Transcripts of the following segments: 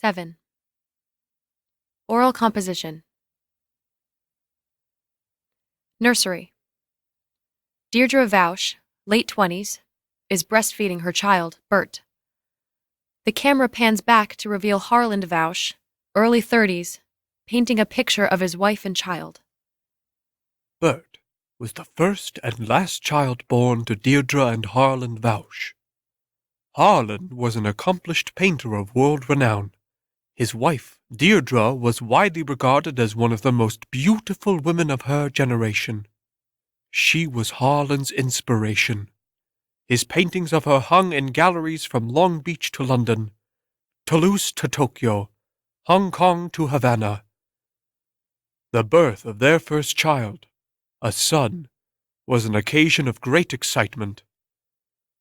7. Oral composition. Nursery. Deirdre Vaush, late 20s, is breastfeeding her child, BURT. The camera pans back to reveal Harland Vaush, early 30s, painting a picture of his wife and child. BURT was the first and last child born to Deirdre and Harland Vaush. Harland was an accomplished painter of world renown. His wife, Deirdre, was widely regarded as one of the most beautiful women of her generation. She was Harland's inspiration. His paintings of her hung in galleries from Long Beach to London, Toulouse to Tokyo, Hong Kong to Havana. The birth of their first child, a son, was an occasion of great excitement.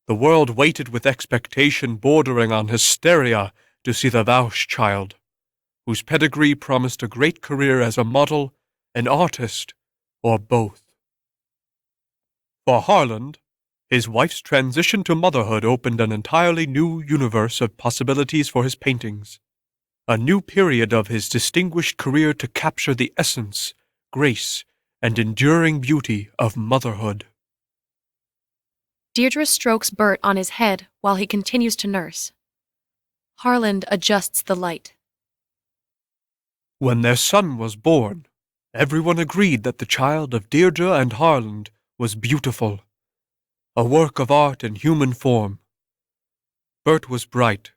The world waited with expectation bordering on hysteria to see the Vaush child, whose pedigree promised a great career as a model, an artist, or both. For Harland, his wife's transition to motherhood opened an entirely new universe of possibilities for his paintings, a new period of his distinguished career to capture the essence, grace, and enduring beauty of motherhood. Deirdre strokes BURT on his head while he continues to nurse. Harland adjusts the light. When their son was born, everyone agreed that the child of Deirdre and Harland was beautiful, a work of art in human form. BURT was bright,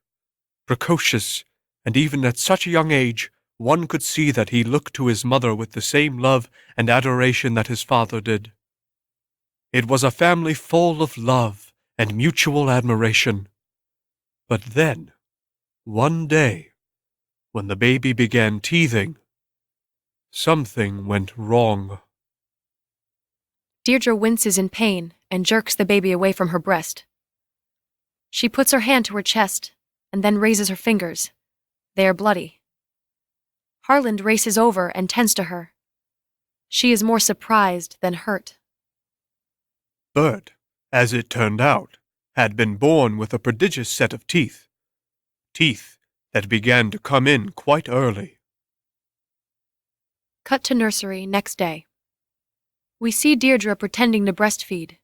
precocious, and even at such a young age, one could see that he looked to his mother with the same love and adoration that his father did. It was a family full of love and mutual admiration. But then, one day, when the baby began teething, something went wrong. Deirdre winces in pain and jerks the baby away from her breast. She puts her hand to her chest and then raises her fingers. They are bloody. Harland races over and tends to her. She is more surprised than hurt. BURT, as it turned out, had been born with a prodigious set of teeth. Teeth that began to come in quite early. Cut to nursery next day. We see Deirdre pretending to breastfeed,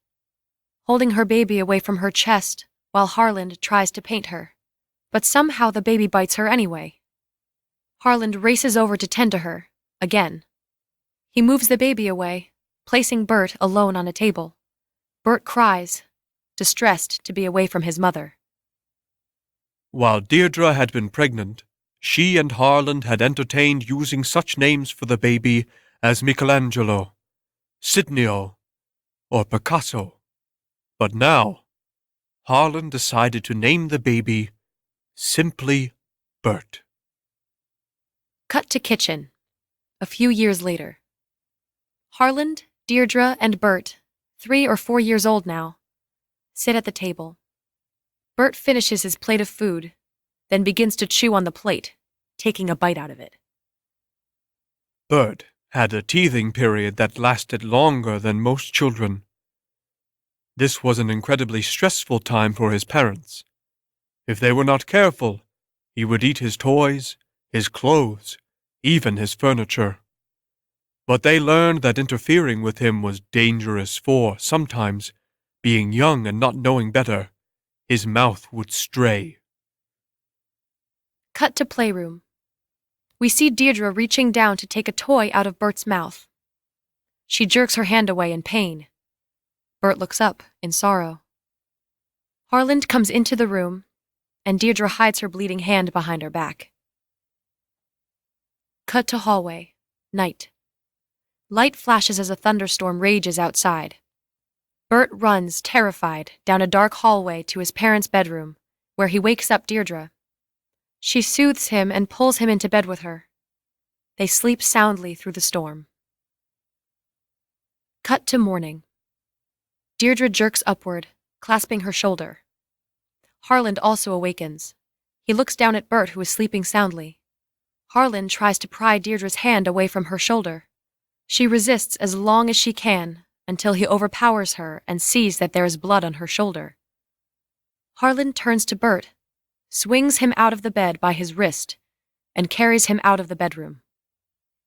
holding her baby away from her chest while Harland tries to paint her. But somehow the baby bites her anyway. Harland races over to tend to her, again. He moves the baby away, placing BURT alone on a table. BURT cries, distressed to be away from his mother. While Deirdre had been pregnant, she and Harland had entertained using such names for the baby as Michelangelo, Sidney, or Picasso. But now, Harland decided to name the baby simply BURT. Cut to kitchen. A few years later. Harland, Deirdre, and BURT, 3 or 4 years old now, sit at the table. BURT finishes his plate of food, then begins to chew on the plate, taking a bite out of it. BURT had a teething period that lasted longer than most children. This was an incredibly stressful time for his parents. If they were not careful, he would eat his toys, his clothes, even his furniture. But they learned that interfering with him was dangerous, for sometimes, being young and not knowing better, his mouth would stray. Cut to playroom. We see Deirdre reaching down to take a toy out of BURT's mouth. She jerks her hand away in pain. BURT looks up in sorrow. Harland comes into the room, and Deirdre hides her bleeding hand behind her back. Cut to hallway. Night. Light flashes as a thunderstorm rages outside. BURT runs, terrified, down a dark hallway to his parents' bedroom, where he wakes up Deirdre. She soothes him and pulls him into bed with her. They sleep soundly through the storm. Cut to morning. Deirdre jerks upward, clasping her shoulder. Harland also awakens. He looks down at BURT, who is sleeping soundly. Harland tries to pry Deirdre's hand away from her shoulder. She resists as long as she can, until he overpowers her and sees that there is blood on her shoulder. Harland turns to BURT, swings him out of the bed by his wrist, and carries him out of the bedroom.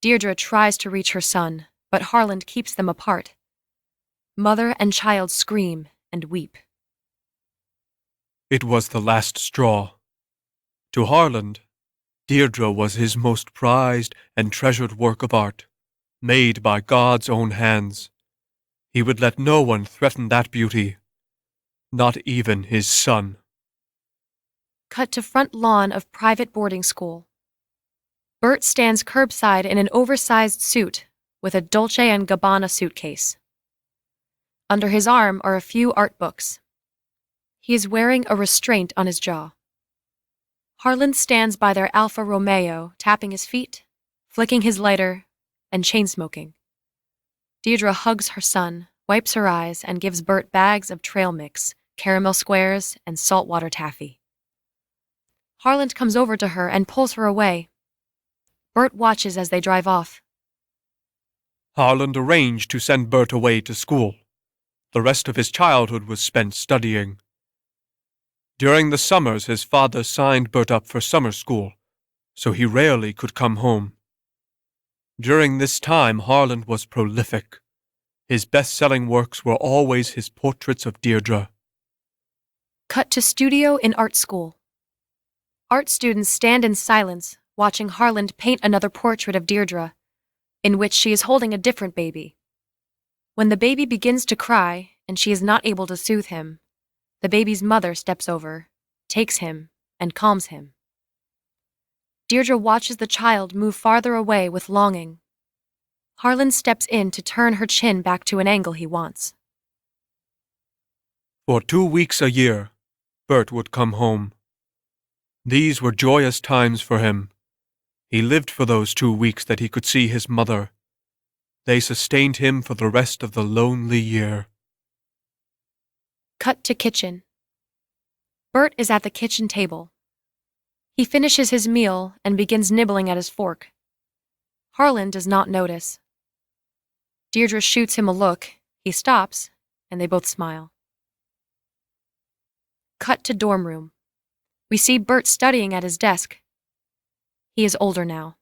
Deirdre tries to reach her son, but Harland keeps them apart. Mother and child scream and weep. It was the last straw. To Harland, Deirdre was his most prized and treasured work of art, made by God's own hands. He would let no one threaten that beauty, not even his son. Cut to front lawn of private boarding school. Bert stands curbside in an oversized suit with a Dolce & Gabbana suitcase. Under his arm are a few art books. He is wearing a restraint on his jaw. Harland stands by their Alfa Romeo, tapping his feet, flicking his lighter, and chain-smoking. Deirdre hugs her son, wipes her eyes, and gives Bert bags of trail mix, caramel squares, and saltwater taffy. Harland comes over to her and pulls her away. Bert watches as they drive off. Harland arranged to send Bert away to school. The rest of his childhood was spent studying. During the summers, his father signed Bert up for summer school, so he rarely could come home. During this time, Harland was prolific. His best-selling works were always his portraits of Deirdre. Cut to studio in art school. Art students stand in silence, watching Harland paint another portrait of Deirdre, in which she is holding a different baby. When the baby begins to cry and she is not able to soothe him, the baby's mother steps over, takes him, and calms him. Deirdre watches the child move farther away with longing. Harland steps in to turn her chin back to an angle he wants. For 2 weeks a year, Bert would come home. These were joyous times for him. He lived for those 2 weeks that he could see his mother. They sustained him for the rest of the lonely year. Cut to kitchen. Bert is at the kitchen table. He finishes his meal and begins nibbling at his fork. Harland does not notice. Deirdre shoots him a look, he stops, and they both smile. Cut to dorm room. We see Bert studying at his desk. He is older now,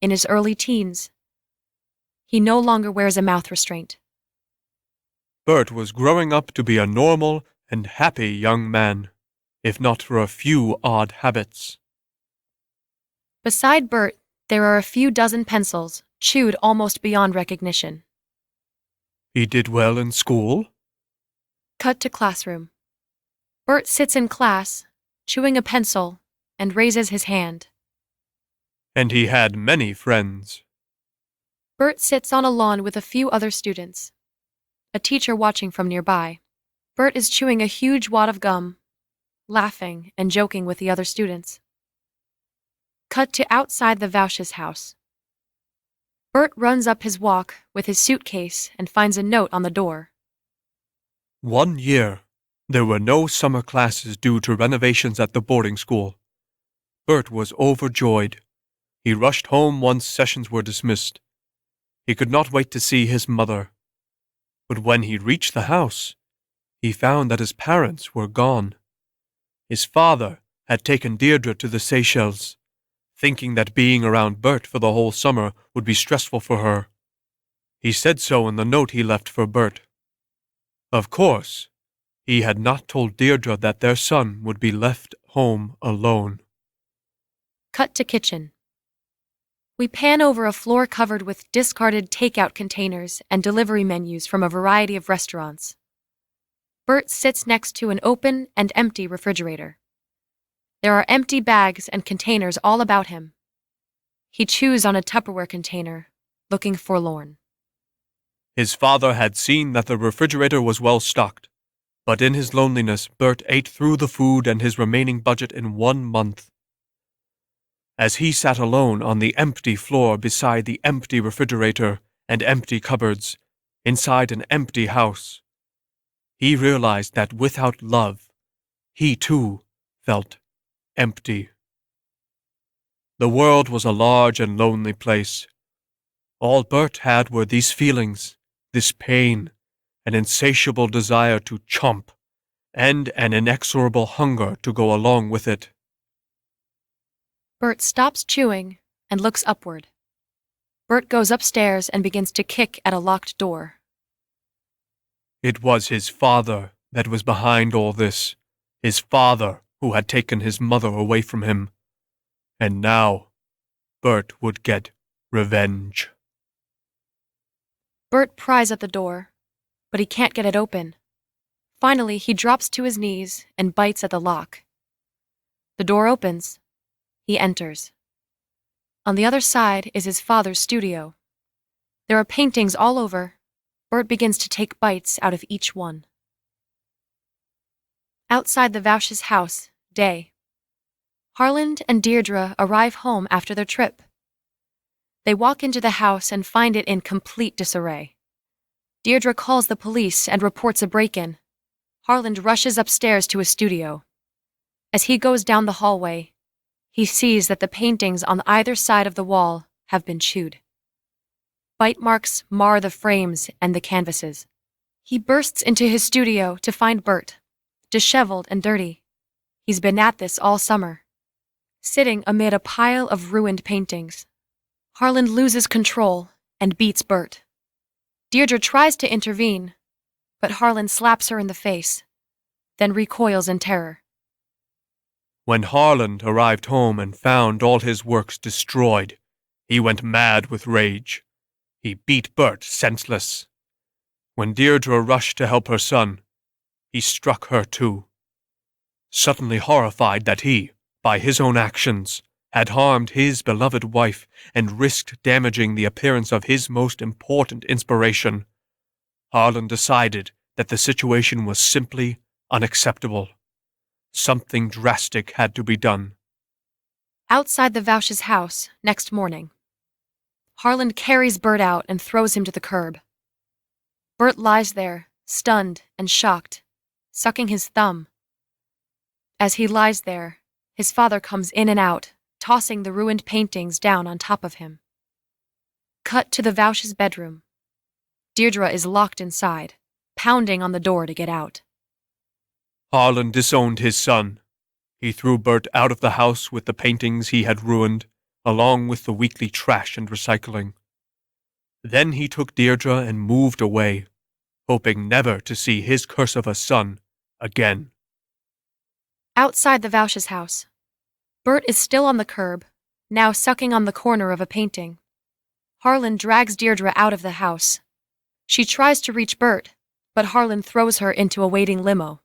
in his early teens. He no longer wears a mouth restraint. Bert was growing up to be a normal and happy young man, if not for a few odd habits. Beside Bert, there are a few dozen pencils, chewed almost beyond recognition. He did well in school? Cut to classroom. Bert sits in class, chewing a pencil, and raises his hand. And he had many friends. Bert sits on a lawn with a few other students. A teacher watching from nearby. Bert is chewing a huge wad of gum, laughing and joking with the other students. Cut to outside the Vauch's house. Bert runs up his walk with his suitcase and finds a note on the door. 1 year, there were no summer classes due to renovations at the boarding school. Bert was overjoyed. He rushed home once sessions were dismissed. He could not wait to see his mother. But when he reached the house, he found that his parents were gone. His father had taken Deirdre to the Seychelles, thinking that being around Bert for the whole summer would be stressful for her. He said so in the note he left for Bert. Of course, he had not told Deirdre that their son would be left home alone. Cut to kitchen. We pan over a floor covered with discarded takeout containers and delivery menus from a variety of restaurants. Bert sits next to an open and empty refrigerator. There are empty bags and containers all about him. He chews on a Tupperware container, looking forlorn. His father had seen that the refrigerator was well stocked, but in his loneliness, Bert ate through the food and his remaining budget in 1 month. As he sat alone on the empty floor beside the empty refrigerator and empty cupboards, inside an empty house, he realized that without love, he too felt empty. The world was a large and lonely place. All Bert had were these feelings, this pain, an insatiable desire to chomp, and an inexorable hunger to go along with it. Bert stops chewing and looks upward. Bert goes upstairs and begins to kick at a locked door. It was his father that was behind all this, his father who had taken his mother away from him. And now, Bert would get revenge. Bert pries at the door, but he can't get it open. Finally, he drops to his knees and bites at the lock. The door opens. He enters. On the other side is his father's studio. There are paintings all over. Bert begins to take bites out of each one. Outside the Vauch's house, day. Harland and Deirdre arrive home after their trip. They walk into the house and find it in complete disarray. Deirdre calls the police and reports a break-in. Harland rushes upstairs to his studio. As he goes down the hallway, he sees that the paintings on either side of the wall have been chewed. Bite marks mar the frames and the canvases. He bursts into his studio to find Bert, disheveled and dirty. He's been at this all summer, sitting amid a pile of ruined paintings. Harland loses control and beats Bert. Deirdre tries to intervene, but Harland slaps her in the face, then recoils in terror. When Harland arrived home and found all his works destroyed, he went mad with rage. He beat Bert senseless. When Deirdre rushed to help her son, he struck her too. Suddenly horrified that he, by his own actions, had harmed his beloved wife and risked damaging the appearance of his most important inspiration, Harland decided that the situation was simply unacceptable. Something drastic had to be done. Outside the Vauch's house, next morning, Harland carries Bert out and throws him to the curb. Bert lies there, stunned and shocked, sucking his thumb. As he lies there, his father comes in and out, tossing the ruined paintings down on top of him. Cut to the Vauch's bedroom. Deirdre is locked inside, pounding on the door to get out. Harland disowned his son. He threw Bert out of the house with the paintings he had ruined, along with the weekly trash and recycling. Then he took Deirdre and moved away, hoping never to see his curse of a son again. Outside the Vauch's house, Bert is still on the curb, now sucking on the corner of a painting. Harland drags Deirdre out of the house. She tries to reach Bert, but Harland throws her into a waiting limo.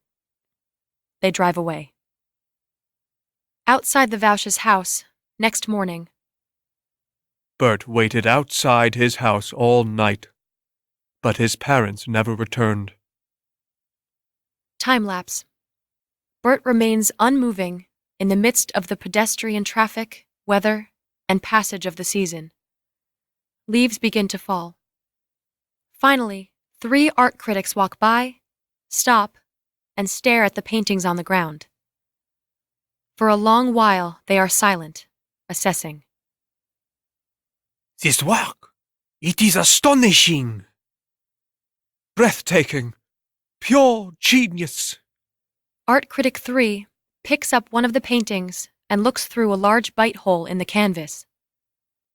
They drive away. Outside the Vauch's house, next morning, Bert waited outside his house all night, but his parents never returned. Time-lapse. Bert remains unmoving in the midst of the pedestrian traffic, weather, and passage of the season. Leaves begin to fall. Finally, 3 art critics walk by, stop, and stare at the paintings on the ground. For a long while, they are silent, assessing. This work, it is astonishing. Breathtaking. Pure genius. Art critic 3 picks up one of the paintings and looks through a large bite hole in the canvas.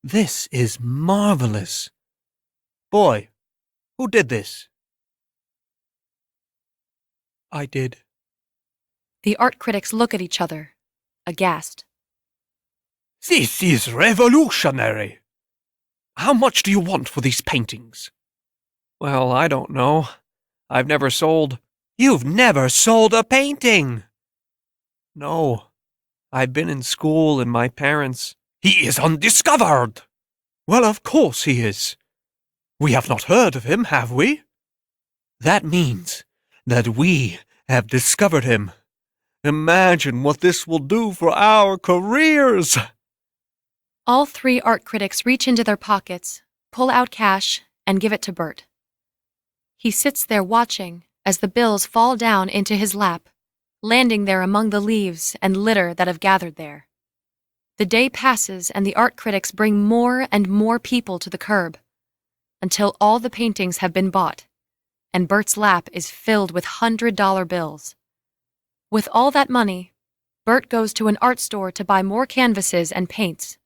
This is marvelous. Boy, who did this? I did. The art critics look at each other, aghast. This is revolutionary. How much do you want for these paintings? Well, I don't know. I've never sold... You've never sold a painting! No. I've been in school and my parents... He is undiscovered! Well, of course he is. We have not heard of him, have we? That means that we have discovered him. Imagine what this will do for our careers! All 3 art critics reach into their pockets, pull out cash, and give it to Bert. He sits there watching as the bills fall down into his lap, landing there among the leaves and litter that have gathered there. The day passes and the art critics bring more and more people to the curb, until all the paintings have been bought, and Bert's lap is filled with $100 bills. With all that money, Bert goes to an art store to buy more canvases and paints.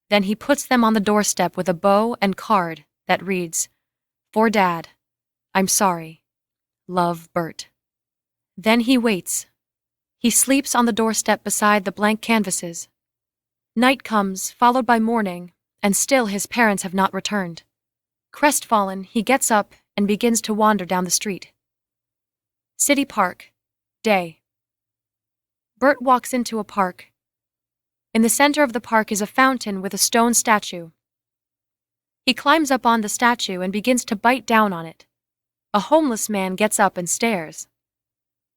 Then he puts them on the doorstep with a bow and card that reads, "For Dad, I'm sorry. Love, Bert." Then he waits. He sleeps on the doorstep beside the blank canvases. Night comes, followed by morning, and still his parents have not returned. Crestfallen, he gets up and begins to wander down the street. City Park, day. Bert walks into a park. In the center of the park is a fountain with a stone statue. He climbs up on the statue and begins to bite down on it. A homeless man gets up and stares.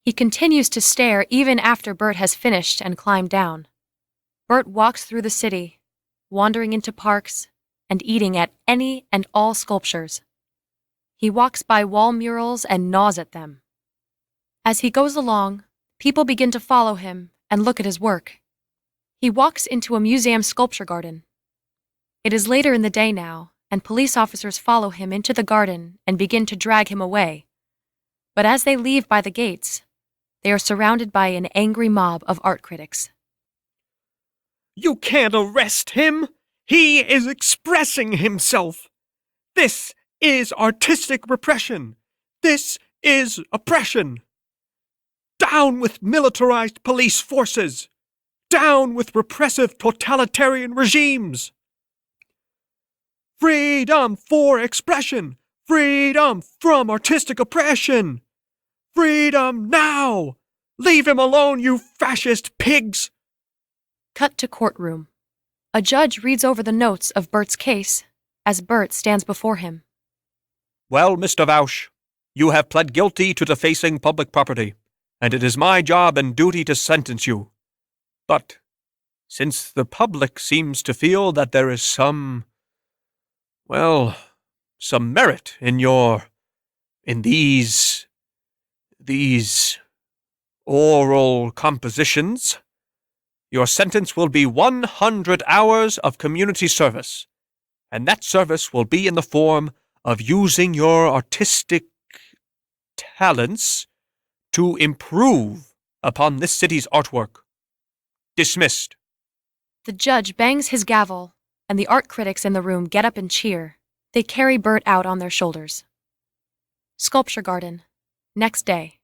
He continues to stare even after Bert has finished and climbed down. Bert walks through the city, wandering into parks and eating at any and all sculptures. He walks by wall murals and gnaws at them. As he goes along, people begin to follow him and look at his work. He walks into a museum sculpture garden. It is later in the day now, and police officers follow him into the garden and begin to drag him away. But as they leave by the gates, they are surrounded by an angry mob of art critics. You can't arrest him! He is expressing himself! This is artistic repression! This is oppression! Down with militarized police forces! Down with repressive totalitarian regimes! Freedom for expression! Freedom from artistic oppression! Freedom now! Leave him alone, you fascist pigs! Cut to courtroom. A judge reads over the notes of Bert's case as Bert stands before him. Well, Mr. Vausch, you have pled guilty to defacing public property, and it is my job and duty to sentence you. But since the public seems to feel that there is some merit in these oral compositions, your sentence will be 100 hours of community service, and that service will be in the form of using your artistic talents to improve upon this city's artwork. Dismissed. The judge bangs his gavel, and the art critics in the room get up and cheer. They carry Bert out on their shoulders. Sculpture garden. Next day.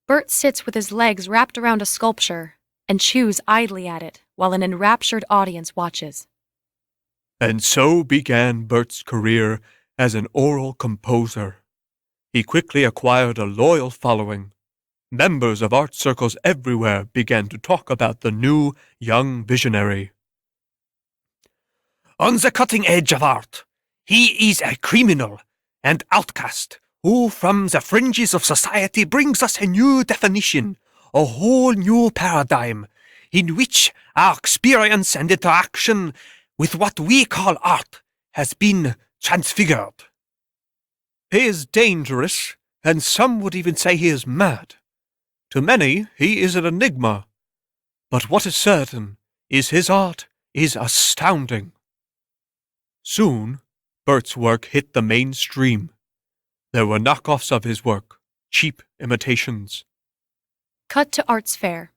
Bert sits with his legs wrapped around a sculpture and chews idly at it while an enraptured audience watches. And so began Bert's career as an oral composer. He quickly acquired a loyal following. Members of art circles everywhere began to talk about the new young visionary. On the cutting edge of art, he is a criminal and outcast who from the fringes of society brings us a new definition, a whole new paradigm, in which our experience and interaction with what we call art has been transfigured. He is dangerous, and some would even say he is mad. To many, he is an enigma. But what is certain is his art is astounding. Soon, Bert's work hit the mainstream. There were knockoffs of his work, cheap imitations. Cut to arts fair.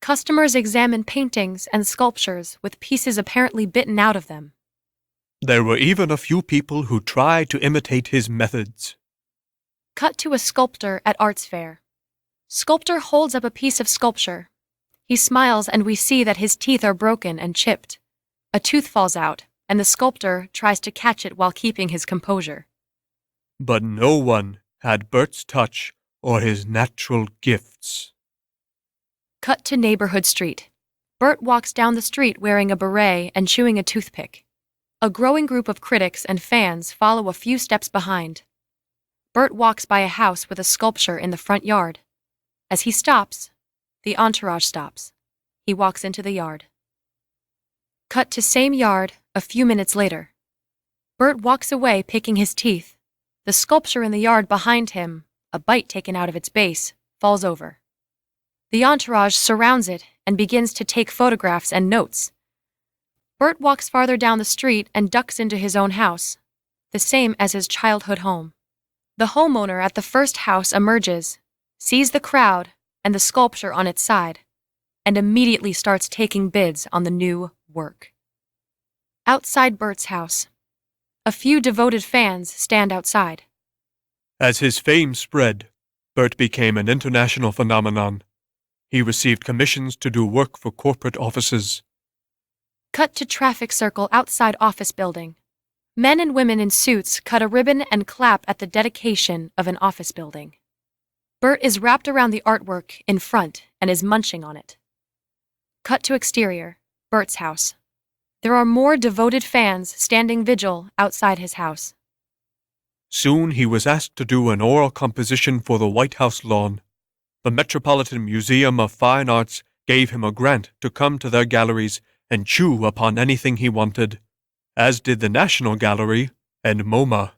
Customers examine paintings and sculptures with pieces apparently bitten out of them. There were even a few people who tried to imitate his methods. Cut to a sculptor at arts fair. Sculptor holds up a piece of sculpture. He smiles and we see that his teeth are broken and chipped. A tooth falls out, and the sculptor tries to catch it while keeping his composure. But no one had Bert's touch or his natural gifts. Cut to neighborhood street. Bert walks down the street wearing a beret and chewing a toothpick. A growing group of critics and fans follow a few steps behind. Bert walks by a house with a sculpture in the front yard. As he stops, the entourage stops. He walks into the yard. Cut to same yard a few minutes later. Bert walks away picking his teeth. The sculpture in the yard behind him, a bite taken out of its base, falls over. The entourage surrounds it and begins to take photographs and notes. Bert walks farther down the street and ducks into his own house, the same as his childhood home. The homeowner at the first house emerges, sees the crowd and the sculpture on its side, and immediately starts taking bids on the new work. Outside Bert's house. A few devoted fans stand outside. As his fame spread, Burt became an international phenomenon. He received commissions to do work for corporate offices. Cut to traffic circle outside office building. Men and women in suits cut a ribbon and clap at the dedication of an office building. Burt is wrapped around the artwork in front and is munching on it. Cut to exterior, Bert's house. There are more devoted fans standing vigil outside his house. Soon he was asked to do an oral composition for the White House lawn. The Metropolitan Museum of Fine Arts gave him a grant to come to their galleries and chew upon anything he wanted, as did the National Gallery and MoMA.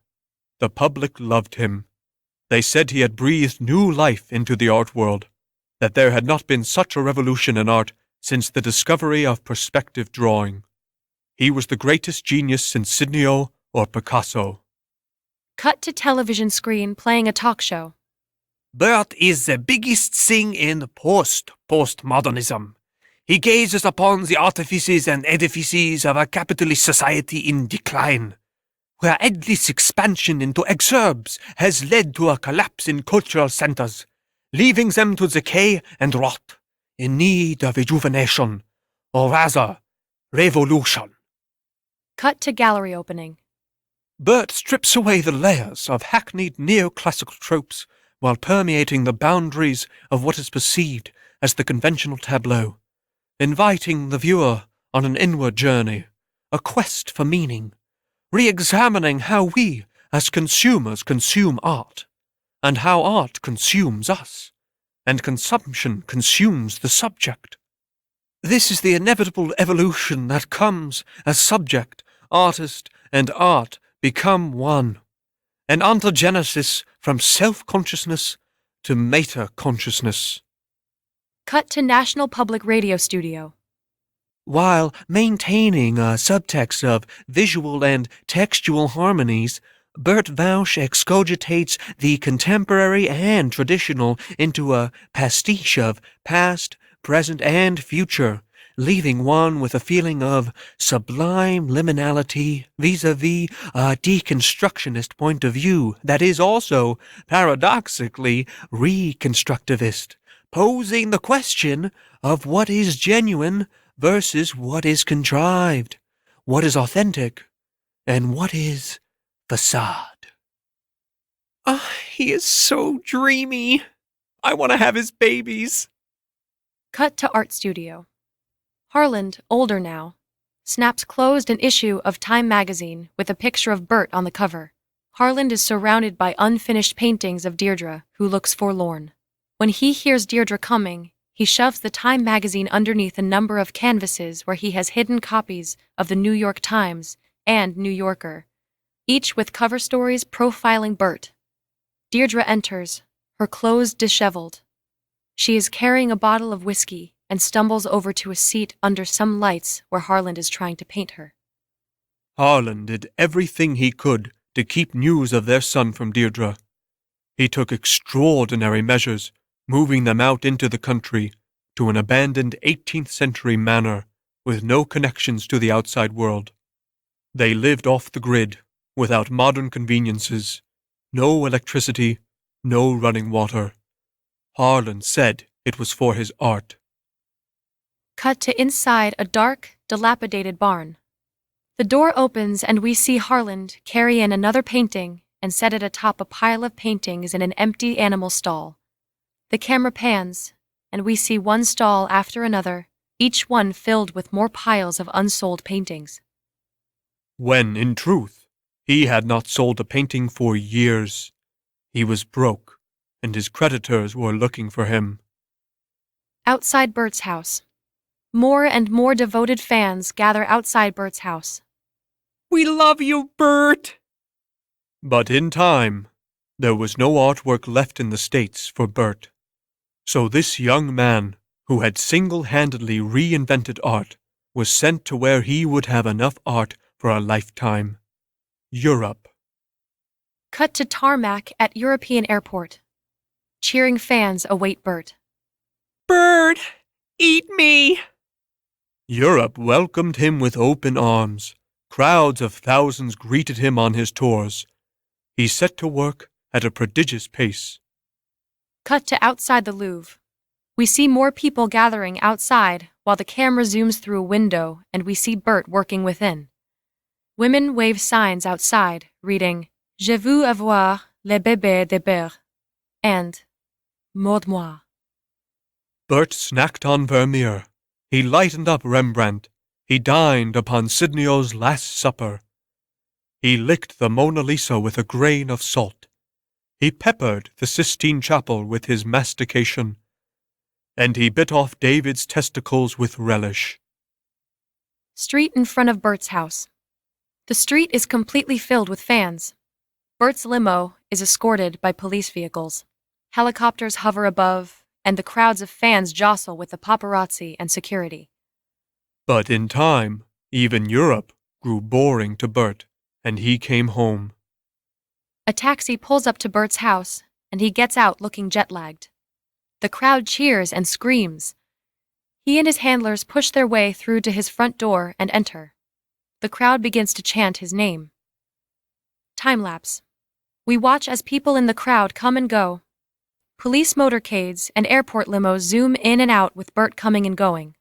The public loved him. They said he had breathed new life into the art world, that there had not been such a revolution in art since the discovery of perspective drawing. He was the greatest genius since Sidney or Picasso. Cut to television screen playing a talk show. Burt is the biggest thing in postmodernism. He gazes upon the artifices and edifices of a capitalist society in decline, where endless expansion into exurbs has led to a collapse in cultural centers, leaving them to decay and rot, in need of rejuvenation, or rather, revolution. Cut to gallery opening. Burt strips away the layers of hackneyed neoclassical tropes while permeating the boundaries of what is perceived as the conventional tableau, inviting the viewer on an inward journey, a quest for meaning, re-examining how we, as consumers, consume art, and how art consumes us, and consumption consumes the subject. This is the inevitable evolution that comes as subject, artist, and art become one, an ontogenesis from self-consciousness to meta-consciousness. Cut to National Public Radio studio. While maintaining a subtext of visual and textual harmonies, Burt Vaush excogitates the contemporary and traditional into a pastiche of past, present, and future, leaving one with a feeling of sublime liminality vis-a-vis a deconstructionist point of view that is also, paradoxically, reconstructivist, posing the question of what is genuine versus what is contrived, what is authentic, and what is facade. He is so dreamy. I want to have his babies. Cut to art studio. Harland, older now, snaps closed an issue of Time magazine with a picture of Burt on the cover. Harland is surrounded by unfinished paintings of Deirdre, who looks forlorn. When he hears Deirdre coming, he shoves the Time magazine underneath a number of canvases where he has hidden copies of the New York Times and New Yorker, each with cover stories profiling Burt. Deirdre enters, her clothes disheveled. She is carrying a bottle of whiskey and stumbles over to a seat under some lights where Harland is trying to paint her. Harland did everything he could to keep news of their son from Deirdre. He took extraordinary measures, moving them out into the country to an abandoned 18th century manor with no connections to the outside world. They lived off the grid, without modern conveniences, no electricity, no running water. Harland said it was for his art. Cut to inside a dark, dilapidated barn. The door opens and we see Harland carry in another painting and set it atop a pile of paintings in an empty animal stall. The camera pans, and we see one stall after another, each one filled with more piles of unsold paintings. When, in truth, he had not sold a painting for years. He was broke, and his creditors were looking for him. Outside Burt's house. More and more devoted fans gather outside Burt's house. We love you, Burt! But in time, there was no artwork left in the States for Burt. So this young man, who had single-handedly reinvented art, was sent to where he would have enough art for a lifetime. Europe. Cut to tarmac at European airport. Cheering fans await Burt. Burt! Eat me! Europe welcomed him with open arms. Crowds of thousands greeted him on his tours. He set to work at a prodigious pace. Cut to outside the Louvre. We see more people gathering outside while the camera zooms through a window and we see Bert working within. Women wave signs outside, reading, Je veux avoir le bébé de Bert, and Mord-moi. Bert snacked on Vermeer. He lightened up Rembrandt. He dined upon Sidney's Last Supper. He licked the Mona Lisa with a grain of salt. He peppered the Sistine Chapel with his mastication. And he bit off David's testicles with relish. Street in front of Bert's house. The street is completely filled with fans. Bert's limo is escorted by police vehicles. Helicopters hover above, and the crowds of fans jostle with the paparazzi and security. But in time, even Europe grew boring to Bert, and he came home. A taxi pulls up to Bert's house, and he gets out looking jet-lagged. The crowd cheers and screams. He and his handlers push their way through to his front door and enter. The crowd begins to chant his name. Time-lapse. We watch as people in the crowd come and go. Police motorcades and airport limos zoom in and out with Bert coming and going.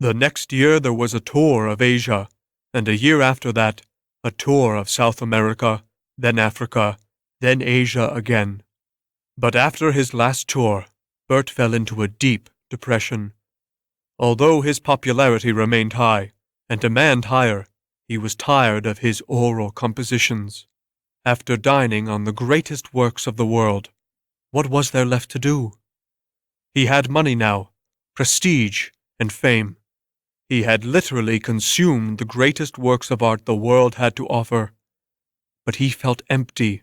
The next year there was a tour of Asia, and a year after that, a tour of South America, then Africa, then Asia again. But after his last tour, Bert fell into a deep depression. Although his popularity remained high, and demand higher, he was tired of his oral compositions. After dining on the greatest works of the world, what was there left to do? He had money now, prestige, and fame. He had literally consumed the greatest works of art the world had to offer. But he felt empty,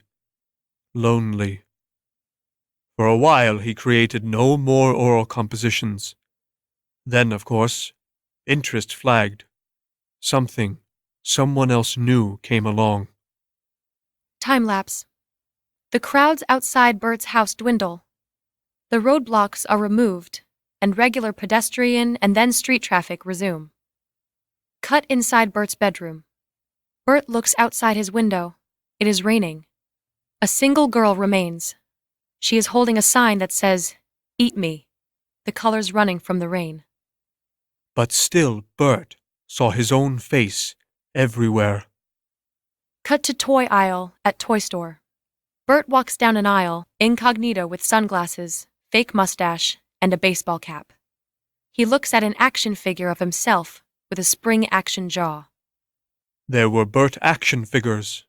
lonely. For a while he created no more oral compositions. Then, of course, interest flagged. Someone else new came along. Time-lapse. The crowds outside Bert's house dwindle. The roadblocks are removed, and regular pedestrian and then street traffic resume. Cut inside Bert's bedroom. Bert looks outside his window. It is raining. A single girl remains. She is holding a sign that says, Eat me, the colors running from the rain. But still Bert saw his own face everywhere. Cut to toy aisle at toy store. Bert walks down an aisle, incognito with sunglasses, fake mustache, and a baseball cap. He looks at an action figure of himself with a spring-action jaw. There were Bert action figures.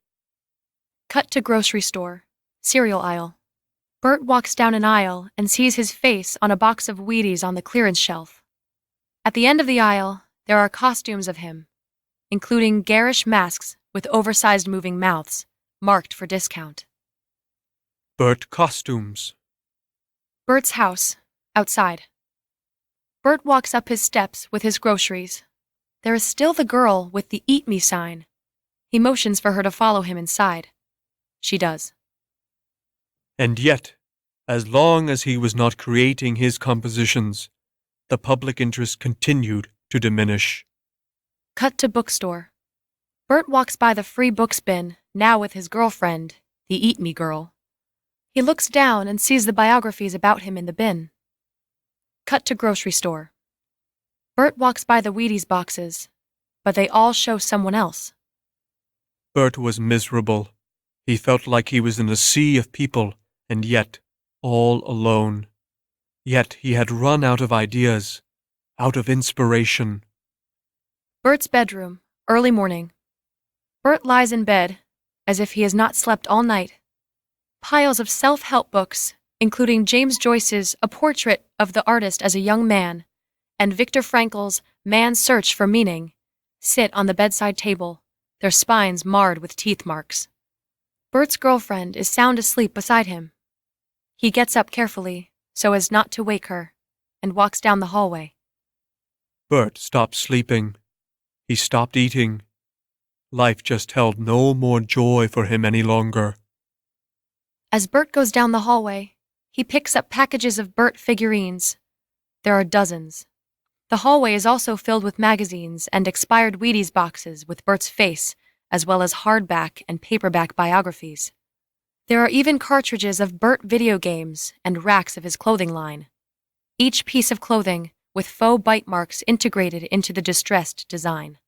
Cut to grocery store, cereal aisle. Bert walks down an aisle and sees his face on a box of Wheaties on the clearance shelf. At the end of the aisle, there are costumes of him, including garish masks with oversized moving mouths, marked for discount. Bert costumes. Bert's house, outside. Bert walks up his steps with his groceries. There is still the girl with the Eat Me sign. He motions for her to follow him inside. She does. And yet, as long as he was not creating his compositions, the public interest continued to diminish. Cut to bookstore. Bert walks by the free books bin, now with his girlfriend, the Eat Me girl. He looks down and sees the biographies about him in the bin. Cut to grocery store. Bert walks by the Wheaties boxes, but they all show someone else. Bert was miserable. He felt like he was in a sea of people, and yet all alone. Yet he had run out of ideas, out of inspiration. Bert's bedroom, early morning. Bert lies in bed, as if he has not slept all night. Piles of self-help books, including James Joyce's A Portrait of the Artist as a Young Man, and Viktor Frankl's Man's Search for Meaning, sit on the bedside table, their spines marred with teeth marks. Bert's girlfriend is sound asleep beside him. He gets up carefully, so as not to wake her, and walks down the hallway. Bert stopped sleeping. He stopped eating. Life just held no more joy for him any longer. As Bert goes down the hallway, he picks up packages of Bert figurines. There are dozens. The hallway is also filled with magazines and expired Wheaties boxes with Bert's face, as well as hardback and paperback biographies. There are even cartridges of Bert video games and racks of his clothing line. Each piece of clothing with faux bite marks integrated into the distressed design.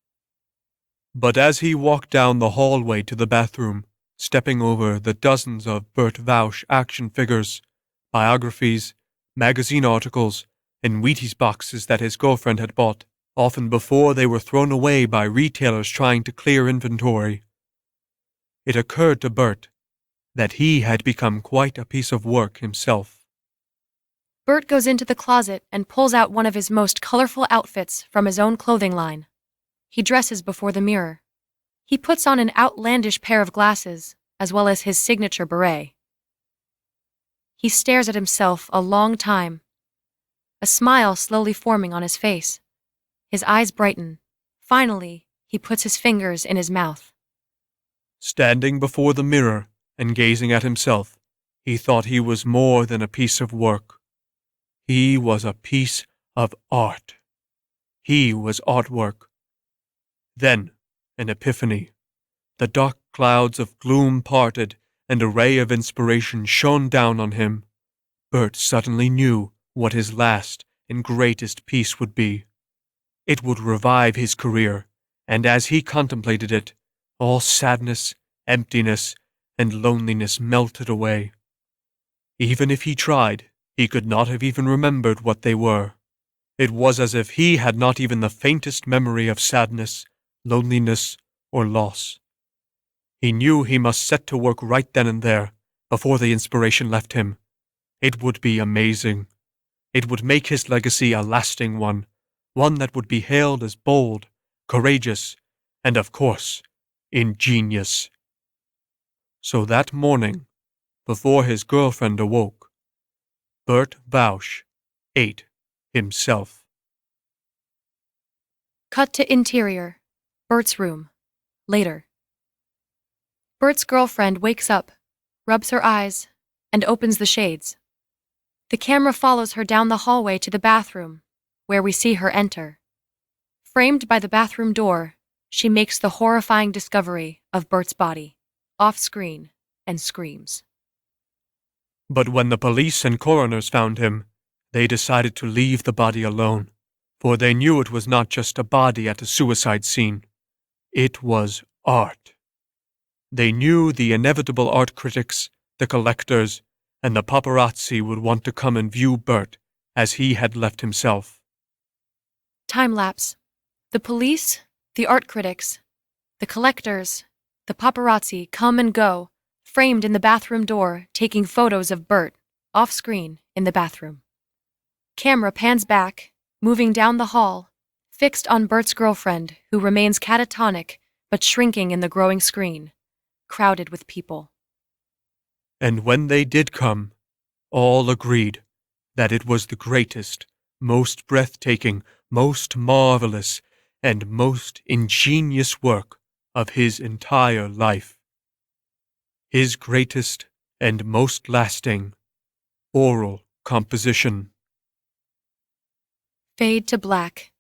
But as he walked down the hallway to the bathroom, stepping over the dozens of Burt Vausch action figures, biographies, magazine articles, and Wheaties boxes that his girlfriend had bought, often before they were thrown away by retailers trying to clear inventory, it occurred to Bert that he had become quite a piece of work himself. Bert goes into the closet and pulls out one of his most colorful outfits from his own clothing line. He dresses before the mirror. He puts on an outlandish pair of glasses, as well as his signature beret. He stares at himself a long time, a smile slowly forming on his face. His eyes brighten. Finally, he puts his fingers in his mouth. Standing before the mirror and gazing at himself, he thought he was more than a piece of work. He was a piece of art. He was artwork. Then, an epiphany. The dark clouds of gloom parted, and a ray of inspiration shone down on him. Bert suddenly knew what his last and greatest piece would be. It would revive his career, and as he contemplated it, all sadness, emptiness, and loneliness melted away. Even if he tried, he could not have even remembered what they were. It was as if he had not even the faintest memory of sadness, loneliness, or loss. He knew he must set to work right then and there, before the inspiration left him. It would be amazing. It would make his legacy a lasting one that would be hailed as bold, courageous, and of course, ingenious. So that morning, before his girlfriend awoke, Bert Vausch ate himself. Cut to interior. Bert's room. Later. Bert's girlfriend wakes up, rubs her eyes, and opens the shades. The camera follows her down the hallway to the bathroom, where we see her enter. Framed by the bathroom door, she makes the horrifying discovery of Bert's body, off-screen, and screams. But when the police and coroners found him, they decided to leave the body alone, for they knew it was not just a body at a suicide scene. It was art. They knew the inevitable art critics, the collectors, and the paparazzi would want to come and view Bert as he had left himself. Time lapse. The police, the art critics, the collectors, the paparazzi come and go, framed in the bathroom door, taking photos of Bert, off-screen, in the bathroom. Camera pans back, moving down the hall, fixed on Bert's girlfriend, who remains catatonic but shrinking in the growing screen, crowded with people. And when they did come, all agreed that it was the greatest, most breathtaking, most marvelous, and most ingenious work of his entire life. His greatest and most lasting oral composition. Fade to black.